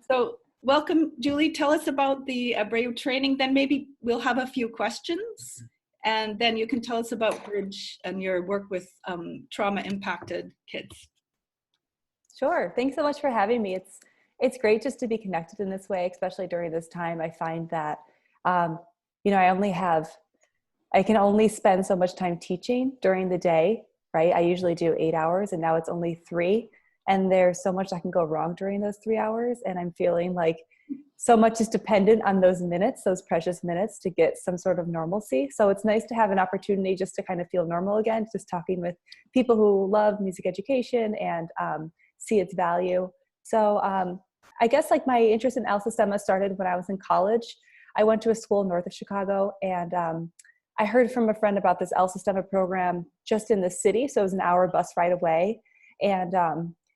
So welcome, Julie. Tell us about the Abreu training. Then maybe we'll have a few questions. And then you can tell us about Bridge and your work with trauma-impacted kids. Sure. Thanks so much for having me. It's great just to be connected in this way, especially during this time. I find that, I can only spend so much time teaching during the day, right? I usually do 8 hours and now it's only 3. And there's so much that can go wrong during those 3 hours. And I'm feeling like so much is dependent on those minutes, those precious minutes to get some sort of normalcy. So it's nice to have an opportunity just to kind of feel normal again, just talking with people who love music education and see its value. So I guess like my interest in Sistema started when I was in college. I went to a school north of Chicago, and I heard from a friend about this Sistema program just in the city. So it was an hour bus ride away. And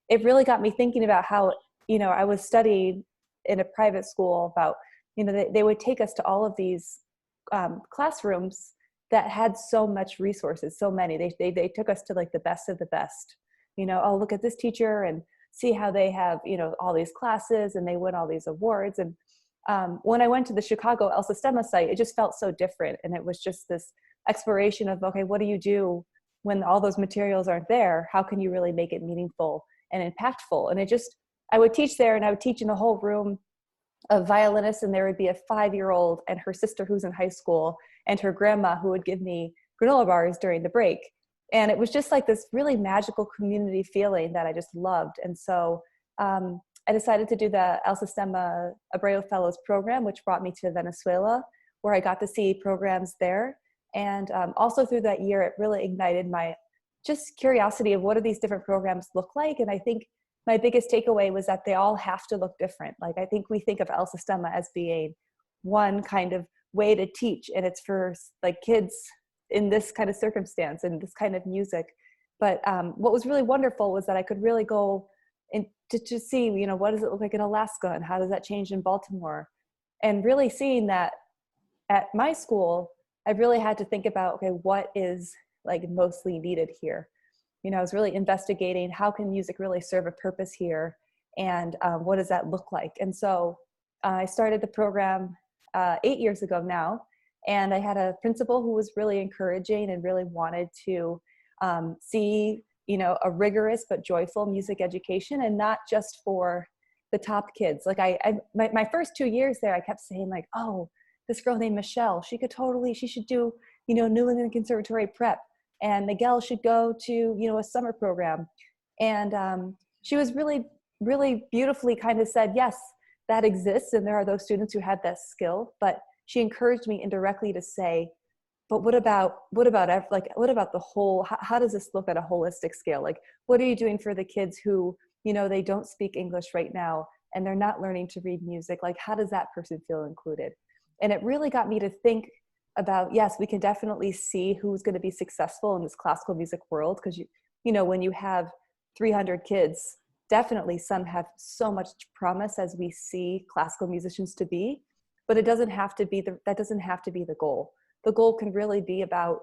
it really got me thinking about how, I was studying in a private school about, they would take us to all of these classrooms that had so much resources, so many. They took us to like the best of the best. Oh, look at this teacher and see how they have, all these classes and they win all these awards. And when I went to the Chicago Sistema site, it just felt so different. And it was just this exploration of, okay, what do you do when all those materials aren't there? How can you really make it meaningful and impactful? And I would teach there, and I would teach in a whole room of violinists, and there would be a 5-year-old and her sister who's in high school and her grandma who would give me granola bars during the break. And it was just like this really magical community feeling that I just loved. And so I decided to do the Sistema Abreu Fellows program, which brought me to Venezuela, where I got to see programs there. And also through that year, it really ignited my just curiosity of what do these different programs look like. And I think my biggest takeaway was that they all have to look different. Like, I think we think of Sistema as being one kind of way to teach, and it's for like kids in this kind of circumstance and this kind of music. But what was really wonderful was that I could really go and to see, what does it look like in Alaska, and how does that change in Baltimore? And really seeing that at my school, I really had to think about, okay, what is like mostly needed here? I was really investigating how can music really serve a purpose here, and what does that look like? And so I started the program 8 years ago now, and I had a principal who was really encouraging and really wanted to see, a rigorous but joyful music education, and not just for the top kids. Like my first 2 years there, I kept saying like, oh, this girl named Michelle, she should do, New England Conservatory prep, and Miguel should go to, a summer program. And she was really, really beautifully kind of said, yes, that exists. And there are those students who had that skill, but she encouraged me indirectly to say, but what about the whole, how does this look at a holistic scale? Like, what are you doing for the kids who, they don't speak English right now and they're not learning to read music? Like, how does that person feel included? And it really got me to think about, yes, we can definitely see who's going to be successful in this classical music world. Because, when you have 300 kids, definitely some have so much promise as we see classical musicians to be, but it doesn't have to be that doesn't have to be the goal. The goal can really be about,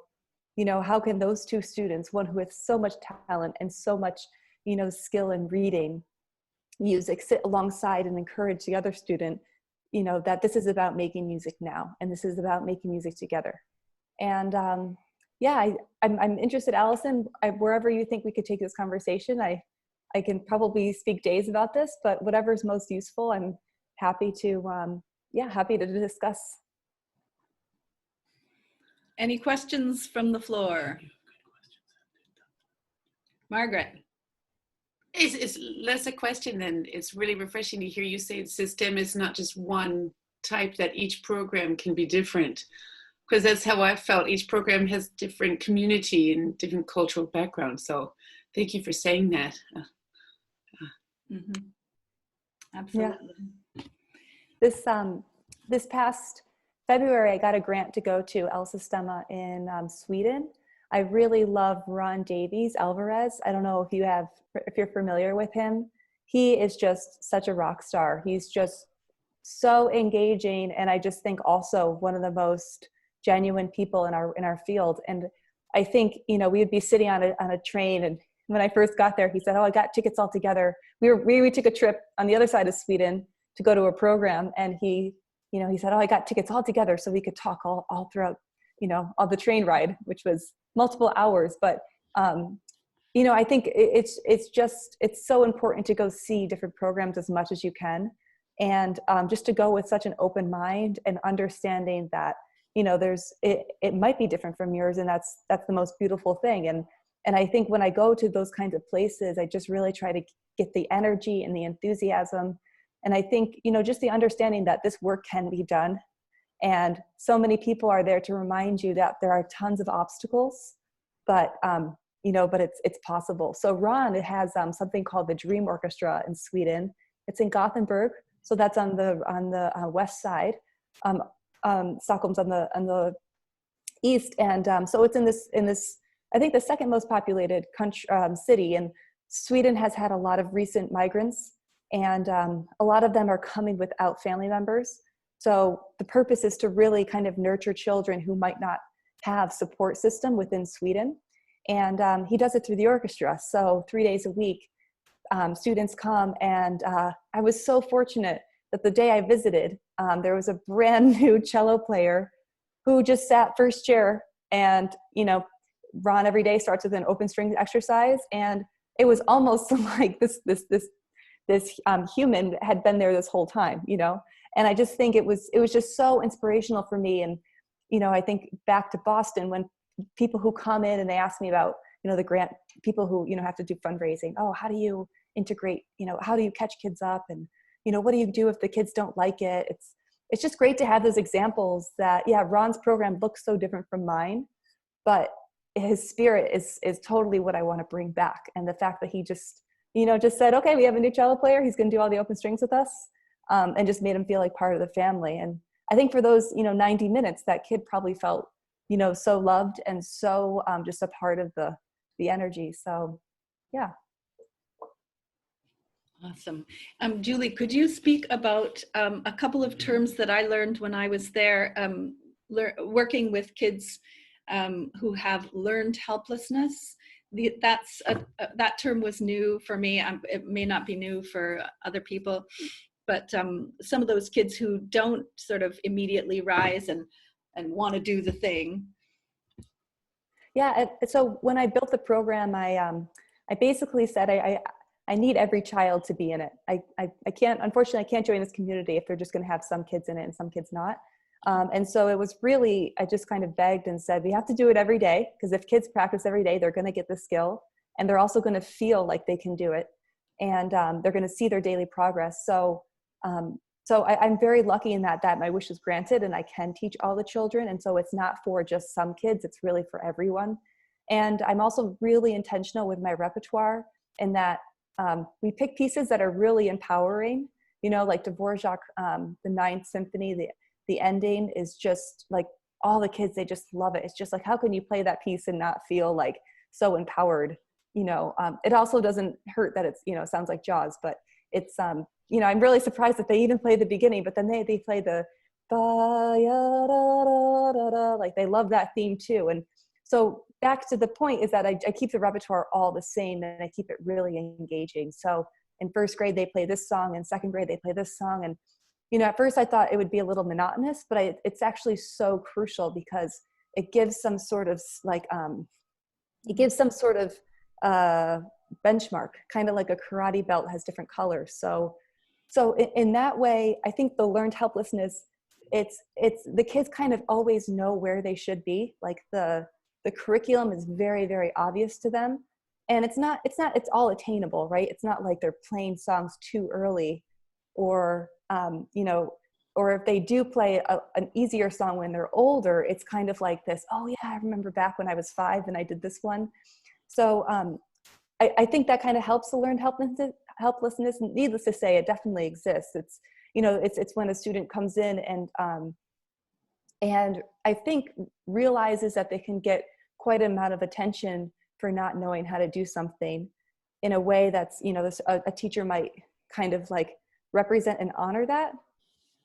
how can those two students, one who has so much talent and so much, skill in reading music, sit alongside and encourage the other student, that this is about making music now, and this is about making music together. And I'm interested, Allison, wherever you think we could take this conversation. I can probably speak days about this, but whatever's most useful, I'm happy to discuss. Any questions from the floor? Margaret. It's less a question than it's really refreshing to hear you say the system is not just one type, that each program can be different, because that's how I felt. Each program has different community and different cultural background. So thank you for saying that. Mm-hmm. Absolutely. Yeah. This past February, I got a grant to go to Sistema in Sweden. I really love Ron Davies Alvarez. I don't know if you're familiar with him. He is just such a rock star. He's just so engaging, and I just think also one of the most genuine people in our field. And I think, we would be sitting on a train, and when I first got there, he said, "Oh, I got tickets all together." We took a trip on the other side of Sweden to go to a program, and he said, oh, I got tickets all together so we could talk all throughout, all the train ride, which was multiple hours. But, I think it's so important to go see different programs as much as you can. And just to go with such an open mind and understanding that, it might be different from yours. And that's the most beautiful thing. And I think when I go to those kinds of places, I just really try to get the energy and the enthusiasm. And I think, just the understanding that this work can be done. And so many people are there to remind you that there are tons of obstacles, but it's possible. So Ron, it has something called the Dream Orchestra in Sweden. It's in Gothenburg. So that's on the west side. Stockholm's on the east. And so it's in this, I think, the second most populated country, city. And Sweden has had a lot of recent migrants, and a lot of them are coming without family members. So the purpose is to really kind of nurture children who might not have support system within Sweden. And he does it through the orchestra. So 3 days a week, students come. And I was so fortunate that the day I visited, there was a brand new cello player who just sat first chair. And, Ron every day starts with an open string exercise. And it was almost like this human had been there this whole time, And I just think it was just so inspirational for me. And, I think back to Boston, when people who come in and they ask me about, the grant, people who, have to do fundraising. Oh, how do you integrate, how do you catch kids up? And, what do you do if the kids don't like it? It's just great to have those examples that, yeah, Ron's program looks so different from mine, but his spirit is totally what I want to bring back. And the fact that he just said, okay, we have a new cello player. He's going to do all the open strings with us. And just made him feel like part of the family. And I think for those, 90 minutes, that kid probably felt, so loved and so just a part of the energy. So, yeah. Awesome. Julie, could you speak about a couple of terms that I learned when I was there, working with kids who have learned helplessness? That term was new for me. It may not be new for other people, but some of those kids who don't sort of immediately rise and want to do the thing. Yeah. So when I built the program, I basically said I need every child to be in it. Unfortunately, I can't join this community if they're just going to have some kids in it and some kids not. And so it was really, I just kind of begged and said, we have to do it every day, because if kids practice every day, they're going to get the skill, and they're also going to feel like they can do it, and they're going to see their daily progress. So I'm very lucky in that my wish is granted, and I can teach all the children. And so it's not for just some kids, it's really for everyone. And I'm also really intentional with my repertoire in that we pick pieces that are really empowering, like Dvorak, the Ninth Symphony, the ending is just like all the kids, they just love it. It's just like, how can you play that piece and not feel like so empowered? It also doesn't hurt that it's, it sounds like Jaws, but it's, I'm really surprised that they even play the beginning, but then they play the, like they love that theme too. And so back to the point is that I keep the repertoire all the same, and I keep it really engaging. So in first grade, they play this song. In second grade, they play this song. And, at first I thought it would be a little monotonous, but it's actually so crucial, because it gives some sort of benchmark, kind of like a karate belt has different colors. So in that way, I think the learned helplessness, it's the kids kind of always know where they should be. Like the curriculum is very, very obvious to them, and it's all attainable, right? It's not like they're playing songs too early, or or if they do play an easier song when they're older, it's kind of like this, oh yeah, I remember back when I was 5 and I did this one. So I think that kind of helps the learned helplessness. Needless to say, it definitely exists. It's, it's when a student comes in and I think realizes that they can get quite an amount of attention for not knowing how to do something in a way that's, a teacher might kind of like represent and honor that.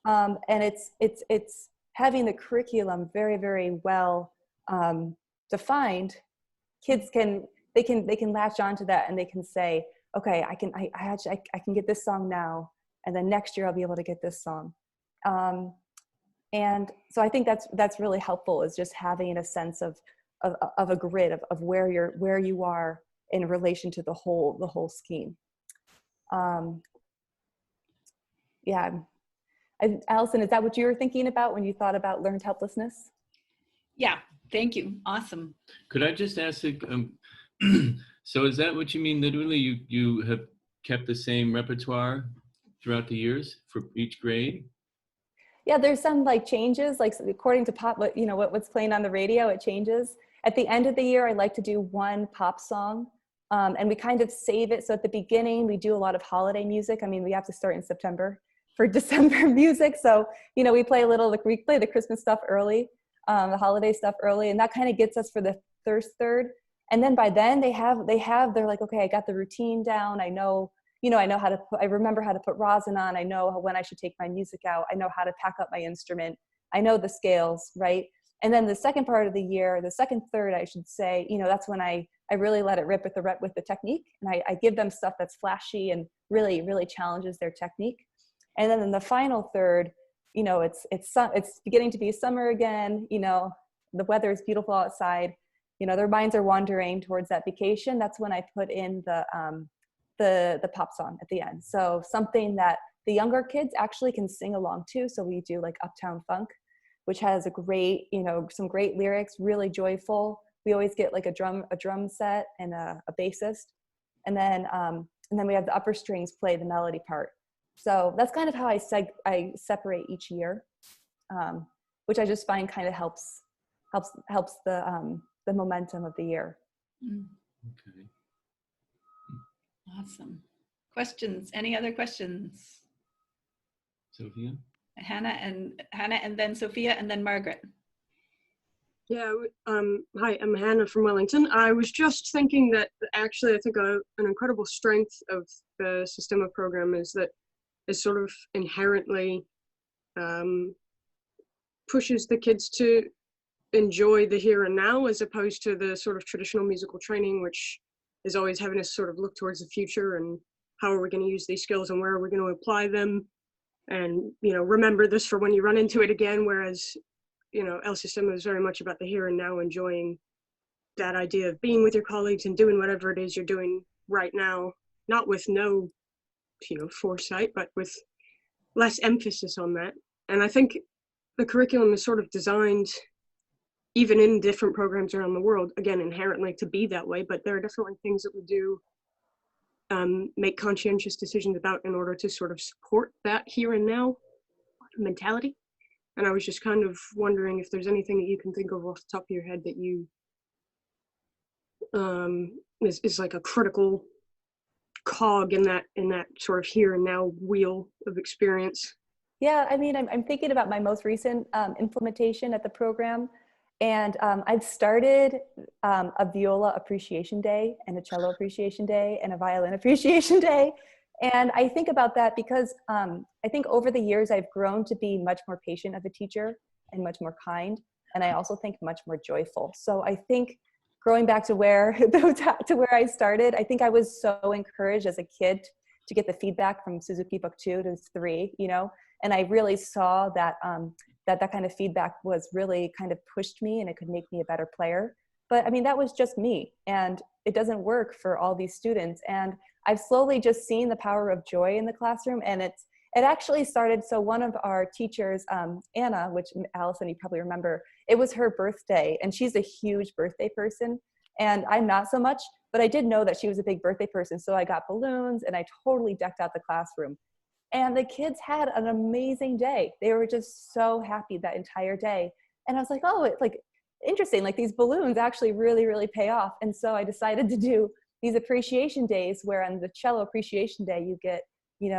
And it's having the curriculum very, very well defined. Kids can latch onto that, and they can say, okay, I can get this song now, And then next year I'll be able to get this song. And so I think that's really helpful, is just having a sense of a grid of where you are in relation to the whole scheme. Yeah. Allison, is that what you were thinking about when you thought about learned helplessness? Yeah, thank you. Awesome. Could I just ask, so is that what you mean literally? You have kept the same repertoire throughout the years for each grade? Yeah, there's some like changes, like according to pop, what's playing on the radio, it changes. At the end of the year, I like to do one pop song, and we kind of save it. So at the beginning, we do a lot of holiday music. I mean, we have to start in September for December music. So, we play we play the Christmas stuff early, the holiday stuff early, and that kind of gets us for the first third. And then by then they're like, okay, I got the routine down. I know I remember how to put rosin on. I know when I should take my music out. I know how to pack up my instrument. I know the scales, right? And then the second part of the year, the second third, I should say, that's when I really let it rip with the technique. And I give them stuff that's flashy and really, really challenges their technique. And then in the final third, it's beginning to be summer again. The weather is beautiful outside. Their minds are wandering towards that vacation. That's when I put in the pop song at the end. So something that the younger kids actually can sing along to. So we do like Uptown Funk, which has a great, some great lyrics, really joyful. We always get like a drum set and a bassist. And then we have the upper strings play the melody part. So that's kind of how I separate each year, which I just find kind of helps the momentum of the year. Okay. Awesome. Questions? Any other questions? Sophia? Hannah, and then Sophia, and then Margaret. Yeah, hi, I'm Hannah from Wellington. I was just thinking that actually I think an incredible strength of the Sistema program is that it sort of inherently pushes the kids to enjoy the here and now, as opposed to the sort of traditional musical training, which is always having us sort of look towards the future and how are we going to use these skills and where are we going to apply them, and remember this for when you run into it again. Whereas El Sistema is very much about the here and now, enjoying that idea of being with your colleagues and doing whatever it is you're doing right now, not with no foresight, but with less emphasis on that. And I think the curriculum is sort of designed, even in different programs around the world, again, inherently to be that way, but there are definitely things that we do make conscientious decisions about in order to sort of support that here and now mentality. And I was just kind of wondering if there's anything that you can think of off the top of your head that you is like a critical cog in that sort of here and now wheel of experience. Yeah, I mean, I'm thinking about my most recent implementation at the program. And I've started a viola appreciation day and a cello appreciation day and a violin appreciation day. And I think about that because I think over the years, I've grown to be much more patient of a teacher and much more kind. And I also think much more joyful. So I think growing back to where I started, I think I was so encouraged as a kid to get the feedback from Suzuki Book 2 to 3, and I really saw that that kind of feedback was really kind of pushed me and it could make me a better player. But I mean, that was just me, and it doesn't work for all these students. And I've slowly just seen the power of joy in the classroom. And it actually started, so one of our teachers, Anna, which Allison, you probably remember, it was her birthday, and she's a huge birthday person. And I'm not so much, but I did know that she was a big birthday person. So I got balloons and I totally decked out the classroom. And the kids had an amazing day. They were just so happy that entire day. And I was like, oh, it's like interesting, like these balloons actually really, really pay off. And so I decided to do these appreciation days where on the cello appreciation day, you get, you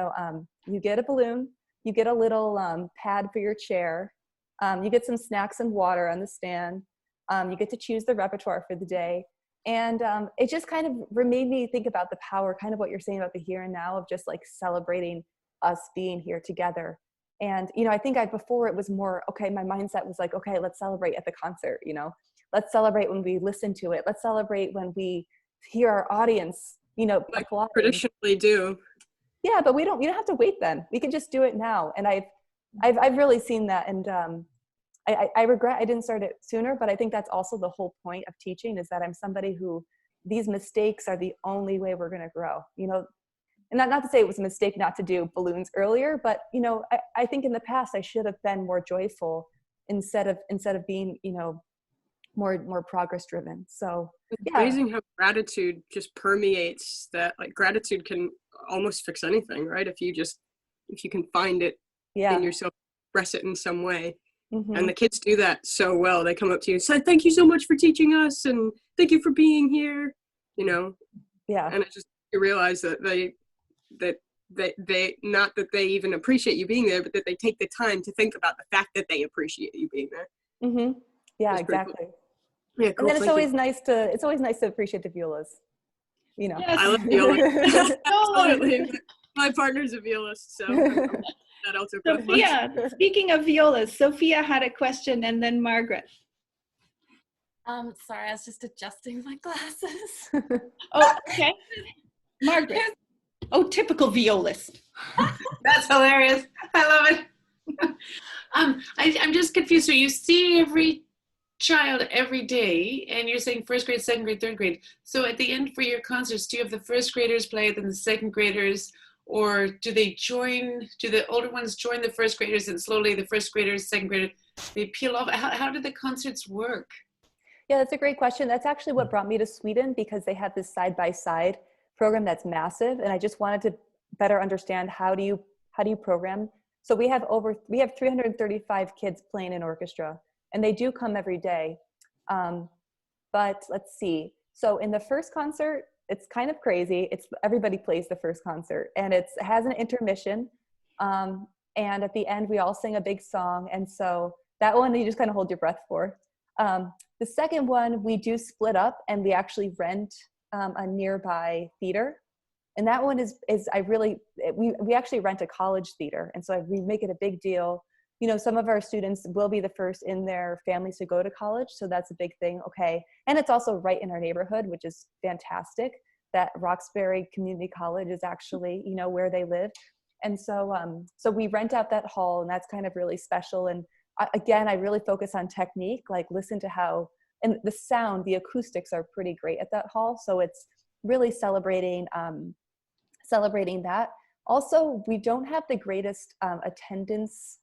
get a balloon, you get a little pad for your chair, you get some snacks and water on the stand, you get to choose the repertoire for the day. And it just kind of made me think about the power, kind of what you're saying about the here and now, of just like celebrating us being here together. And, I think before it was more, okay, my mindset was like, okay, let's celebrate at the concert, let's celebrate when we listen to it. Let's celebrate when we hear our audience, like traditionally do. Yeah, but you don't have to wait then. We can just do it now. And I've really seen that. And I regret I didn't start it sooner, but I think that's also the whole point of teaching, is that I'm somebody who, these mistakes are the only way we're going to grow, you know. And not to say it was a mistake not to do balloons earlier, but, you know, I think in the past I should have been more joyful instead of being, you know, more progress driven. So It's yeah. amazing how gratitude just permeates that. Like, gratitude can almost fix anything, right? If you can find it in yourself, express it in some way. Mm-hmm. And the kids do that so well. They come up to you and say, thank you so much for teaching us, and thank you for being here, you know. Yeah. And you realize that they not that they even appreciate you being there, but that they take the time to think about the fact that they appreciate you being there. Mm-hmm. Yeah, That's pretty exactly. cool. Yeah, cool. And then it's Thank always nice to appreciate the violas, you know. Yes. I love viola. Oh, Absolutely. My partner's a violist, so that also goes. Sophia, speaking of violas, Sophia had a question, and then Margaret. Sorry, I was just adjusting my glasses. Oh, okay. Margaret. Oh, typical violist. That's hilarious. I love it. I'm just confused. So you see every child every day, and you're saying first grade, second grade, third grade. So at the end for your concerts, do you have the first graders play, then the second graders, or do the older ones join the first graders, and slowly the first graders, second graders, they peel off? How do the concerts work? Yeah, that's a great question. That's actually what brought me to Sweden, because they have this side-by-side program that's massive. And I just wanted to better understand how do you program. So we have 335 kids playing in orchestra, and they do come every day. But let's see. So in the first concert, it's kind of crazy. Everybody plays the first concert, and it has an intermission. And at the end, we all sing a big song. And so that one, you just kind of hold your breath for. The second one, we do split up, and we actually rent a nearby theater. And that one we actually rent a college theater. And so we make it a big deal. You know, some of our students will be the first in their families to go to college. So that's a big thing. Okay. And it's also right in our neighborhood, which is fantastic, that Roxbury Community College is actually, you know, where they live. And so, so we rent out that hall, and that's kind of really special. And again, I really focus on technique, like listen to how, and the sound, the acoustics are pretty great at that hall. So it's really celebrating that. Also, we don't have the greatest attendance.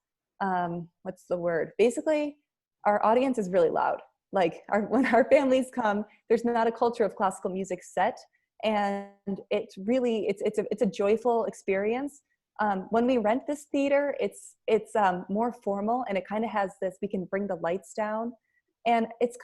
What's the word? Basically, our audience is really loud. Like when our families come, there's not a culture of classical music set, and it's a joyful experience. When we rent this theater, it's more formal, and it kind of has this, we can bring the lights down, and it's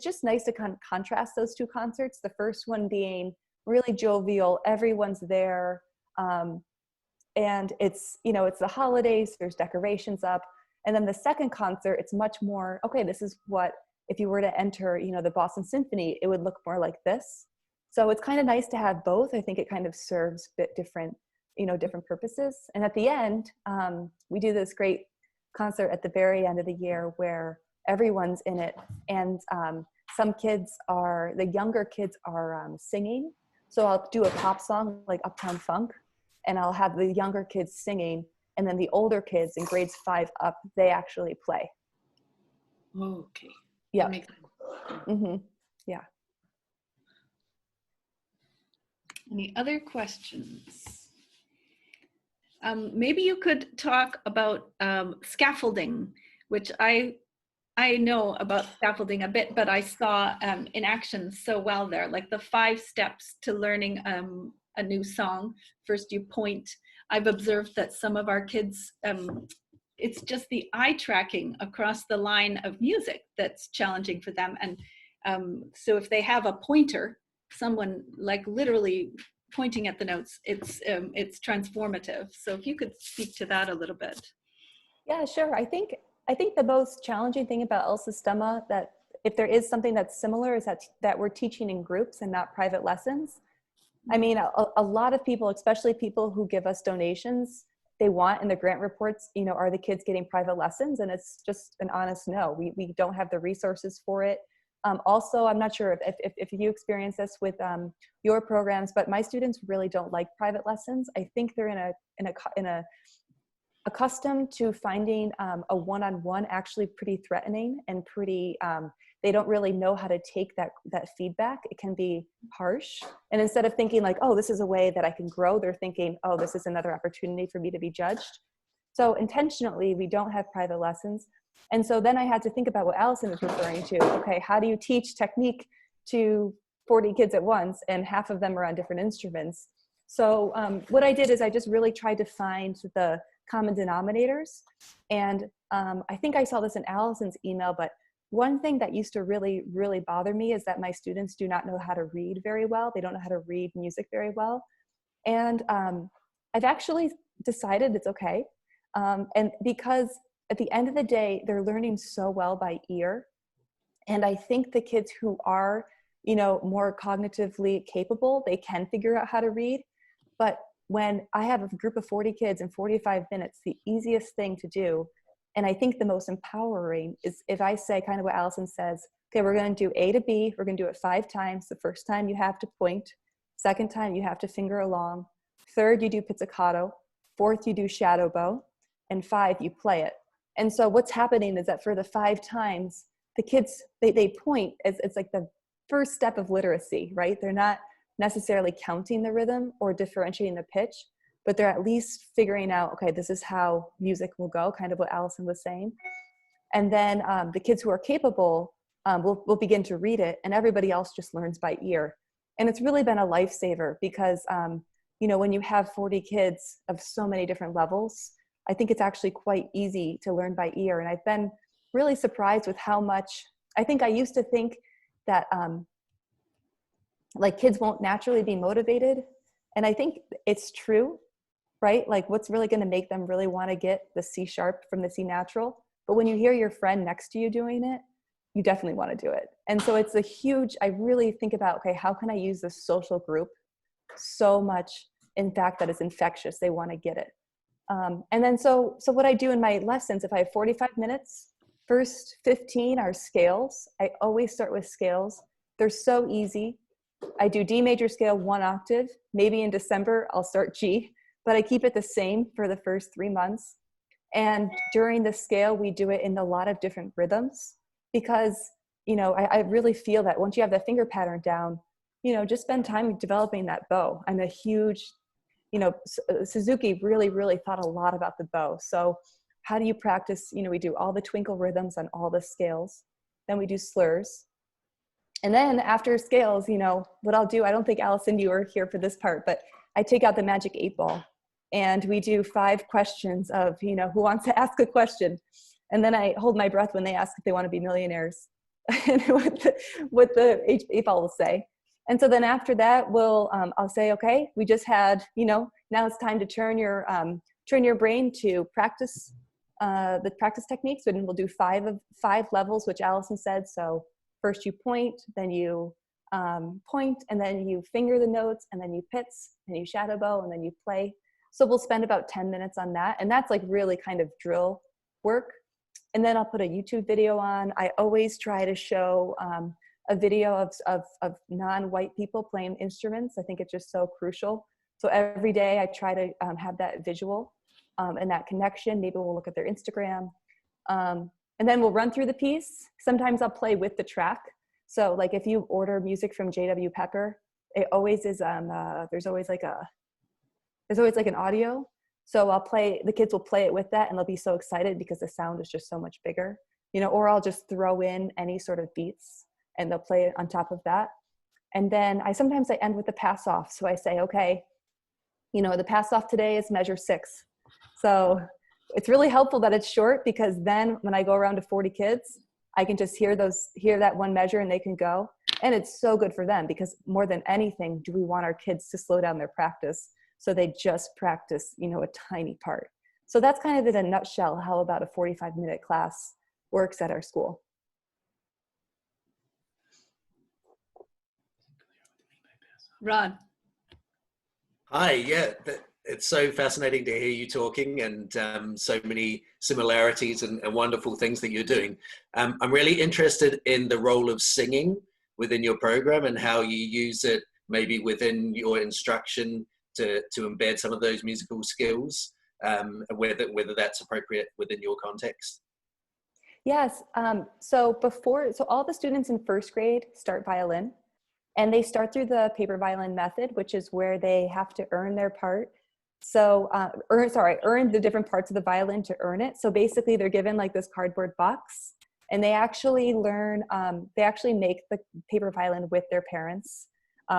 just nice to kind of contrast those two concerts. The first one being really jovial, everyone's there, and it's, you know, it's the holidays, there's decorations up. And then the second concert, it's much more, okay, this is what, if you were to enter, you know, the Boston Symphony, it would look more like this. So it's kind of nice to have both. I think it kind of serves a bit different, you know, different purposes. And at the end, we do this great concert at the very end of the year where everyone's in it. And the younger kids are singing. So I'll do a pop song like Uptown Funk, and I'll have the younger kids singing, and then the older kids in grades 5 up, they actually play. Okay. Yeah. Mm-hmm. Yeah. Any other questions? Maybe you could talk about scaffolding, which I know about scaffolding a bit, but I saw in action so well there, like the 5 steps to learning a new song. First you point. I've observed that some of our kids, it's just the eye tracking across the line of music that's challenging for them. And so if they have a pointer, someone like literally pointing at the notes, it's transformative. So if you could speak to that a little bit. Yeah, sure. I think the most challenging thing about El Sistema, that if there is something that's similar, is that we're teaching in groups and not private lessons. I mean, a lot of people, especially people who give us donations, they want in the grant reports, you know, are the kids getting private lessons? And it's just an honest no. We don't have the resources for it. Also, I'm not sure if you experience this with your programs, but my students really don't like private lessons. I think they're accustomed to finding a one-on-one actually pretty threatening and pretty, they don't really know how to take that feedback. It can be harsh. And instead of thinking like, oh, this is a way that I can grow, they're thinking, oh, this is another opportunity for me to be judged. So intentionally, we don't have private lessons. And so then I had to think about what Allison was referring to. Okay, how do you teach technique to 40 kids at once and half of them are on different instruments? So what I did is I just really tried to find the common denominators. And I think I saw this in Allison's email, but one thing that used to really, really bother me is that my students do not know how to read very well. They don't know how to read music very well. And I've actually decided it's okay. And because at the end of the day, they're learning so well by ear. And I think the kids who are, more cognitively capable, they can figure out how to read. But when I have a group of 40 kids in 45 minutes, the easiest thing to do, and I think the most empowering, is if I say kind of what Allison says, okay, we're going to do A to B, we're going to do it 5 times. The first time you have to point, second time you have to finger along, third you do pizzicato, fourth you do shadow bow, and 5 you play it. And so what's happening is that for the 5 times, the kids, they point as it's like the first step of literacy, right? They're not necessarily counting the rhythm or differentiating the pitch, but they're at least figuring out, okay, this is how music will go, kind of what Allison was saying. And then the kids who are capable will begin to read it, and everybody else just learns by ear. And it's really been a lifesaver because, when you have 40 kids of so many different levels, I think it's actually quite easy to learn by ear. And I've been really surprised with how much, I think I used to think that like kids won't naturally be motivated. And I think it's true, right? Like what's really going to make them really want to get the C sharp from the C natural. But when you hear your friend next to you doing it, you definitely want to do it. And so it's a huge, I really think about, okay, how can I use this social group so much, in fact, that it's infectious. They want to get it. And then so what I do in my lessons, if I have 45 minutes, first 15 are scales. I always start with scales. They're so easy. I do D major scale 1 octave. Maybe in December I'll start G, but I keep it the same for the first 3 months. And during the scale, we do it in a lot of different rhythms because, I really feel that once you have the finger pattern down, just spend time developing that bow. I'm a huge, Suzuki really, really thought a lot about the bow. So how do you practice? We do all the twinkle rhythms on all the scales. Then we do slurs. And then after scales, what I'll do, I don't think Allison, you were here for this part, but I take out the magic 8 ball and we do 5 questions of, who wants to ask a question. And then I hold my breath when they ask if they want to be millionaires and what the 8 ball will say. And so then after that, I'll say, okay, we just had, now it's time to turn your brain to practice the practice techniques. And we'll do 5 levels, which Allison said. So first you point, then you point, and then you finger the notes, and then you pits, and you shadow bow, and then you play. So we'll spend about 10 minutes on that. And that's like really kind of drill work. And then I'll put a YouTube video on. I always try to show a video of non-white people playing instruments. I think it's just so crucial. So every day I try to have that visual and that connection. Maybe we'll look at their Instagram. And then we'll run through the piece. Sometimes I'll play with the track. So like if you order music from J.W. Pepper, it always is there's always like an audio. So the kids will play it with that and they'll be so excited because the sound is just so much bigger, or I'll just throw in any sort of beats and they'll play it on top of that. And then sometimes I end with the pass off. So I say, okay, the pass off today is measure 6. So it's really helpful that it's short because then when I go around to 40 kids, I can just hear that one measure and they can go. And it's so good for them because more than anything, do we want our kids to slow down their practice so they just practice, a tiny part. So that's kind of in a nutshell how about a 45-minute class works at our school. Rod. Hi, yeah, it's so fascinating to hear you talking, and so many similarities and wonderful things that you're doing. I'm really interested in the role of singing within your program and how you use it maybe within your instruction to embed some of those musical skills, whether that's appropriate within your context. Yes. So all the students in first grade start violin, and they start through the paper violin method, which is where they have to earn their part. So, earn the different parts of the violin to earn it. So basically they're given like this cardboard box, and they actually learn, they actually make the paper violin with their parents,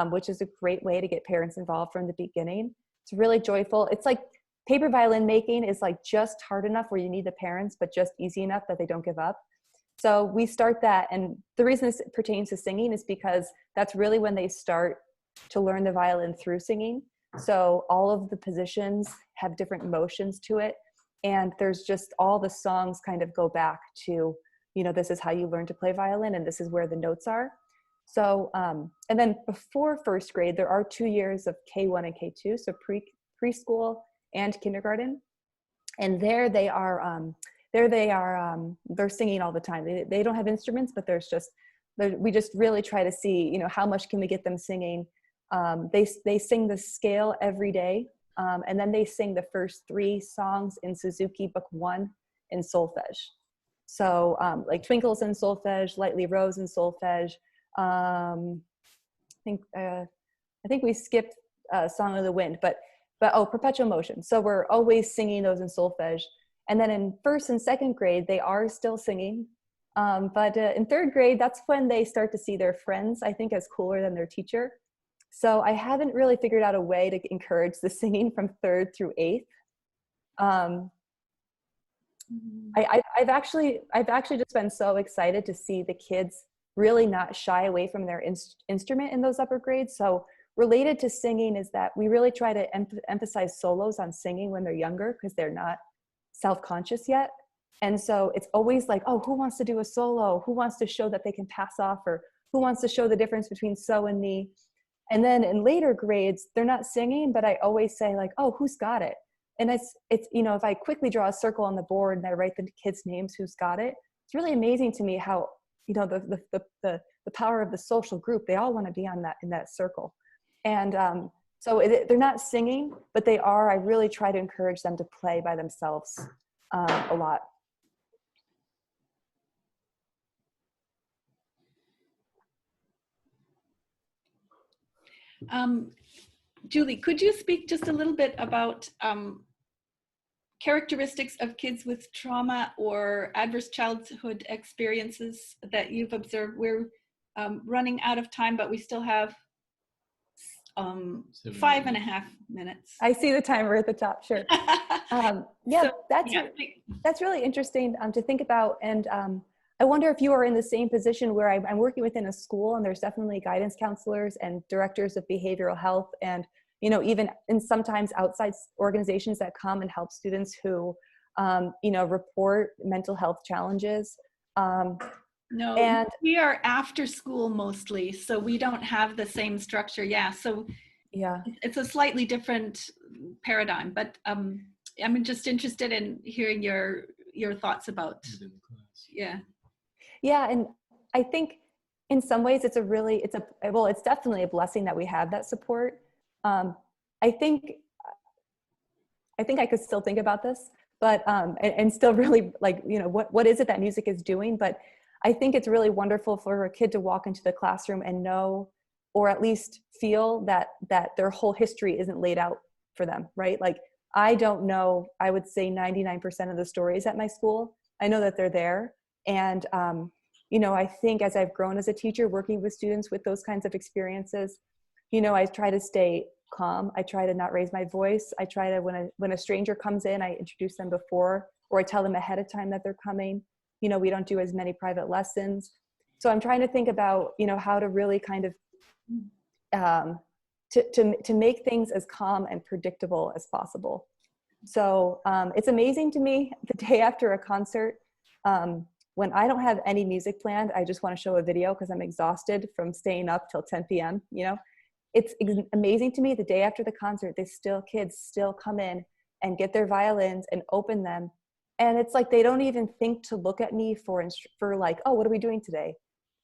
which is a great way to get parents involved from the beginning. It's really joyful. It's like paper violin making is like just hard enough where you need the parents, but just easy enough that they don't give up. So we start that. And the reason this pertains to singing is because that's really when they start to learn the violin through singing. So all of the positions have different motions to it. And there's just all the songs kind of go back to, you know, this is how you learn to play violin, and this is where the notes are. So, and then before first grade, there are 2 years of K1 and K2, so preschool and kindergarten. And there they are, they're singing all the time. They don't have instruments, but we just really try to see, you know, how much can we get them singing. They sing the scale every day, and then they sing the first 3 songs in Suzuki Book 1 in solfege. So like Twinkles in solfege, Lightly Rose in solfege. I think we skipped Song of the Wind, but Perpetual Motion. So we're always singing those in solfege. And then in first and second grade, they are still singing. But in third grade, that's when they start to see their friends, I think, as cooler than their teacher. So I haven't really figured out a way to encourage the singing from 3rd through 8th. I've actually just been so excited to see the kids really not shy away from their instrument in those upper grades. So related to singing is that we really try to emphasize solos on singing when they're younger, because they're not self-conscious yet. And so it's always like, oh, who wants to do a solo? Who wants to show that they can pass off? Or who wants to show the difference between so and me? And then in later grades, they're not singing, but I always say like, oh, who's got it? And it's you know, if I quickly draw a circle on the board and I write the kids' names, who's got it, it's really amazing to me how, you know, the power of the social group, they all want to be in that circle. And so they're not singing, but they are. I really try to encourage them to play by themselves a lot. Julie, could you speak just a little bit about characteristics of kids with trauma or adverse childhood experiences that you've observed? We're running out of time, but we still have 5.5 minutes. I see the timer at the top, sure. That's really interesting to think about. And I wonder if you are in the same position where I'm working within a school, and there's definitely guidance counselors and directors of behavioral health, and, you know, even in sometimes outside organizations that come and help students who, you know, report mental health challenges. No, and we are after school mostly, so we don't have the same structure. Yeah, so yeah, it's a slightly different paradigm, but I'm just interested in hearing your thoughts about. Yeah, and I think in some ways it's definitely a blessing that we have that support. I think I could still think about this, but and still really, like, you know, what is it that music is doing? But I think it's really wonderful for a kid to walk into the classroom and know, or at least feel that their whole history isn't laid out for them, right? Like, I don't know, I would say 99% of the stories at my school. I know that they're there. And, you know, I think as I've grown as a teacher, working with students with those kinds of experiences, you know, I try to stay calm. I try to not raise my voice. I try to, when a stranger comes in, I introduce them before, or I tell them ahead of time that they're coming. You know, we don't do as many private lessons. So I'm trying to think about, you know, how to really kind of, to make things as calm and predictable as possible. So it's amazing to me, the day after a concert, when I don't have any music planned, I just want to show a video because I'm exhausted from staying up till 10 p.m., you know. it's amazing to me, the day after the concert, kids still come in and get their violins and open them. And it's like, they don't even think to look at me for like, oh, what are we doing today?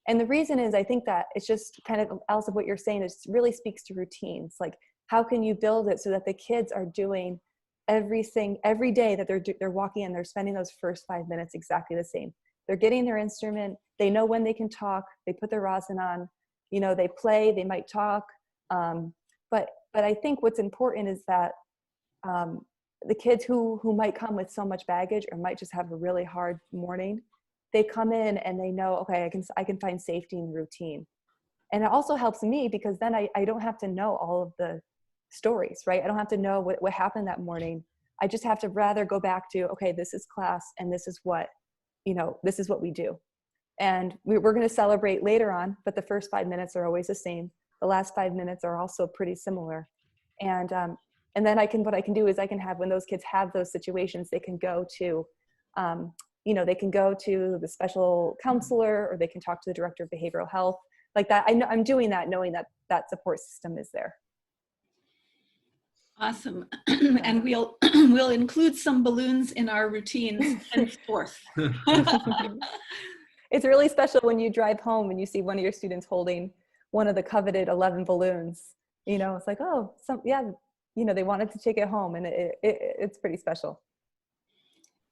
And the reason is, I think that it's just kind of, Alice, of what you're saying, it really speaks to routines. Like, how can you build it so that the kids are doing everything every day that they're walking in, they're spending those first 5 minutes exactly the same. They're getting their instrument. They know when they can talk. They put their rosin on, you know, they play, they might talk. But I think what's important is that the kids who might come with so much baggage or might just have a really hard morning, they come in and they know, okay, I can find safety in routine. And it also helps me because then I don't have to know all of the stories, right? I don't have to know what happened that morning. I just have to rather go back to, okay, this is class and this is what, you know, this is what we do. And we're going to celebrate later on, but the first 5 minutes are always the same. The last 5 minutes are also pretty similar. And then what I can do is I can have, when those kids have those situations, they can go to, you know, they can go to the special counselor, or they can talk to the director of behavioral health like that. I'm doing that knowing that that support system is there. Awesome. And we'll include some balloons in our routines henceforth. It's really special when you drive home and you see one of your students holding one of the coveted 11 balloons. You know, it's like, oh, yeah, you know, they wanted to take it home, and it's pretty special.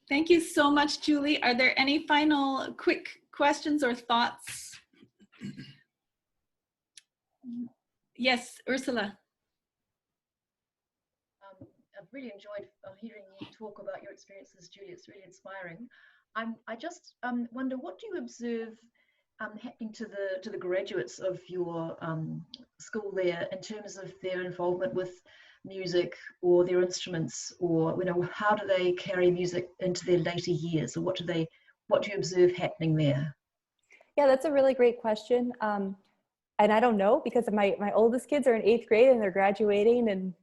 Thank you so much, Julie. Are there any final quick questions or thoughts? Yes, Ursula. I've really enjoyed hearing you talk about your experiences, Julie. It's really inspiring. I just wonder, what do you observe happening to the graduates of your school there in terms of their involvement with music or their instruments, or, you know, how do they carry music into their later years, or what do you observe happening there? Yeah, that's a really great question. And I don't know, because my oldest kids are in 8th grade and they're graduating in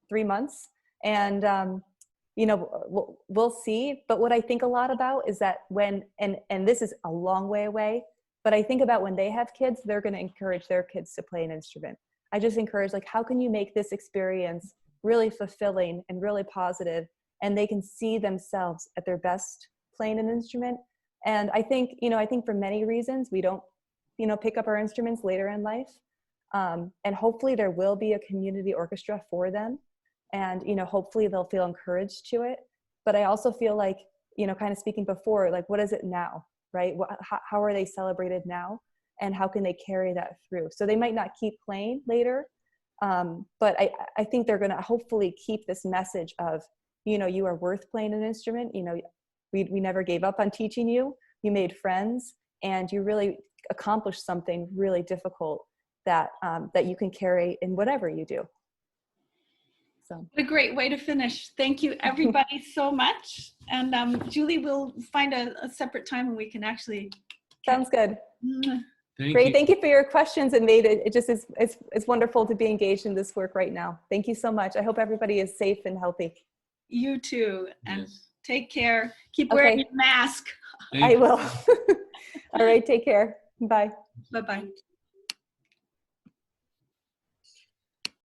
3 months. And, you know, we'll see. But what I think a lot about is that and this is a long way away, but I think about when they have kids, they're going to encourage their kids to play an instrument. I just encourage, like, how can you make this experience really fulfilling and really positive, and they can see themselves at their best playing an instrument. And I think, you know, for many reasons, we don't, you know, pick up our instruments later in life. And hopefully there will be a community orchestra for them. And, you know, hopefully they'll feel encouraged to it. But I also feel like, you know, kind of speaking before, like, what is it now, right? How are they celebrated now? And how can they carry that through? So they might not keep playing later, but I think they're going to hopefully keep this message of, you know, you are worth playing an instrument. You know, we never gave up on teaching you. You made friends, and you really accomplished something really difficult that you can carry in whatever you do. So, what a great way to finish. Thank you, everybody, so much. And Julie, we'll find a separate time when we can actually. Sounds good. Great. Thank you for your questions, and made it just is, it's wonderful to be engaged in this work right now. Thank you so much. I hope everybody is safe and healthy. You too. And Yes. take care. Keep wearing your mask. I will. All right. Take care. Bye. Bye-bye.